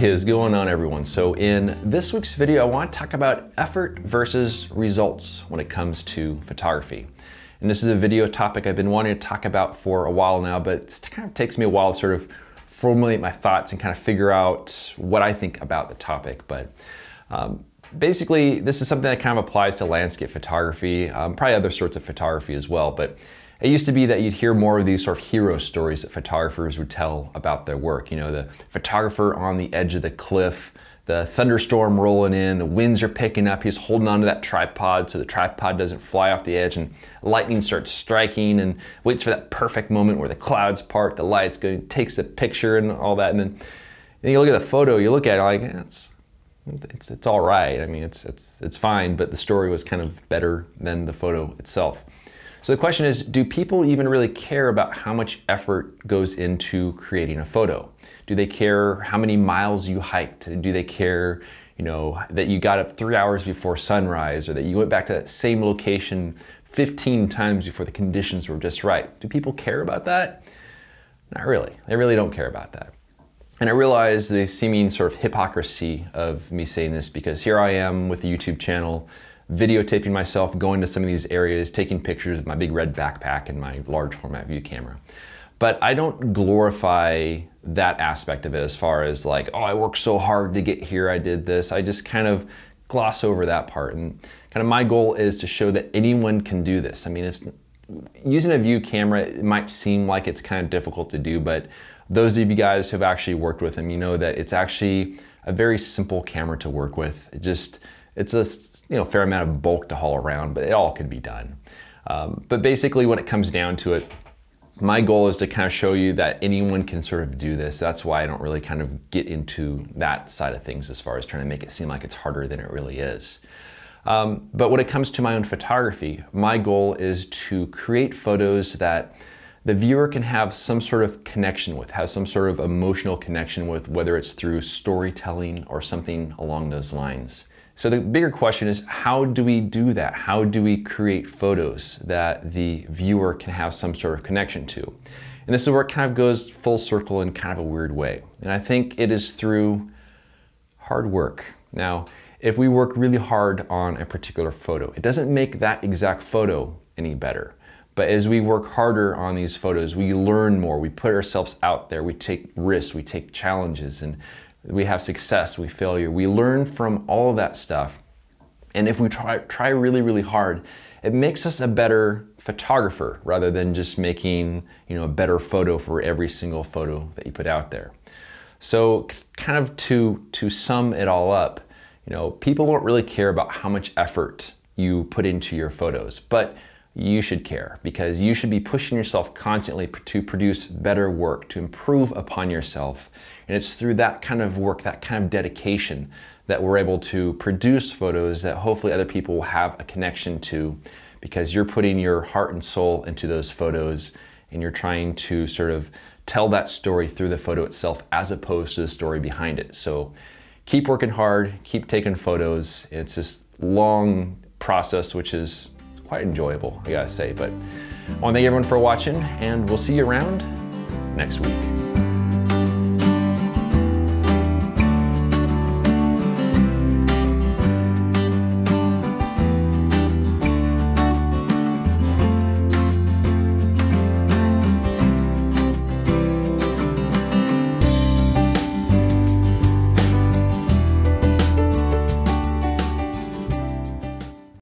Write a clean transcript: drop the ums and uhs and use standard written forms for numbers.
What is going on, everyone? So in this week's video, I want to talk about effort versus results when it comes to photography. And this is a video topic I've been wanting to talk about for a while now, but it kind of takes me a while to sort of formulate my thoughts and kind of figure out what I think about the topic. But basically, this is something that kind of applies to landscape photography, probably other sorts of photography as well. But it used to be that you'd hear more of these sort of hero stories that photographers would tell about their work. You know, the photographer on the edge of the cliff, the thunderstorm rolling in, the winds are picking up, he's holding onto that tripod so the tripod doesn't fly off the edge, and lightning starts striking and waits for that perfect moment where the clouds part, the lights go, takes the picture and all that. And then you look at the photo, you look at it like, it's all right. I mean, it's fine, but the story was kind of better than the photo itself. So the question is, do people even really care about how much effort goes into creating a photo? Do they care how many miles you hiked? Do they care, you know, that you got up 3 hours before sunrise, or that you went back to that same location 15 times before the conditions were just right? Do people care about that? Not really. They really don't care about that. And I realize the seeming sort of hypocrisy of me saying this, because here I am with a YouTube channel, videotaping myself going to some of these areas, taking pictures with my big red backpack and my large format view camera. But I don't glorify that aspect of it as far as like, oh, I worked so hard to get here, I did this. I just kind of gloss over that part. And kind of my goal is to show that anyone can do this. I mean, using a view camera, it might seem like it's kind of difficult to do, but those of you guys who have actually worked with them, you know that it's actually a very simple camera to work with. It's a fair amount of bulk to haul around, but it all can be done. But basically, when it comes down to it, my goal is to kind of show you that anyone can sort of do this. That's why I don't really kind of get into that side of things as far as trying to make it seem like it's harder than it really is. But when it comes to my own photography, my goal is to create photos that the viewer can have some sort of connection with, have some sort of emotional connection with, whether it's through storytelling or something along those lines. So the bigger question is, how do we do that? How do we create photos that the viewer can have some sort of connection to? And this is where it kind of goes full circle in kind of a weird way. And I think it is through hard work. Now, if we work really hard on a particular photo, it doesn't make that exact photo any better. But as we work harder on these photos, we learn more, we put ourselves out there, we take risks, we take challenges, and we have success, we failure. We learn from all of that stuff. And if we try really, really hard, it makes us a better photographer rather than just making, a better photo for every single photo that you put out there. So kind of to sum it all up, people don't really care about how much effort you put into your photos, but you should care, because you should be pushing yourself constantly to produce better work, to improve upon yourself. And it's through that kind of work, that kind of dedication, that we're able to produce photos that hopefully other people will have a connection to, because you're putting your heart and soul into those photos, and you're trying to sort of tell that story through the photo itself as opposed to the story behind it. So keep working hard, keep taking photos. It's this long process, which is quite enjoyable, I gotta say. But I want to thank everyone for watching, and we'll see you around next week.